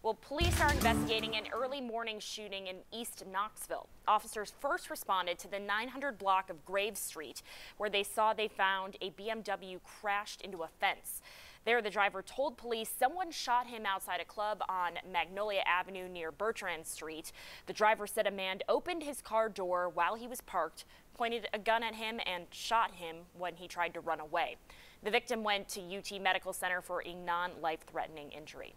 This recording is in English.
Well, police are investigating an early morning shooting in East Knoxville. Officers first responded to the 900 block of Graves Street, where they found a BMW crashed into a fence. There, the driver told police someone shot him outside a club on Magnolia Avenue near Bertrand Street. The driver said a man opened his car door while he was parked, pointed a gun at him, and shot him when he tried to run away. The victim went to UT Medical Center for a non-life-threatening injury.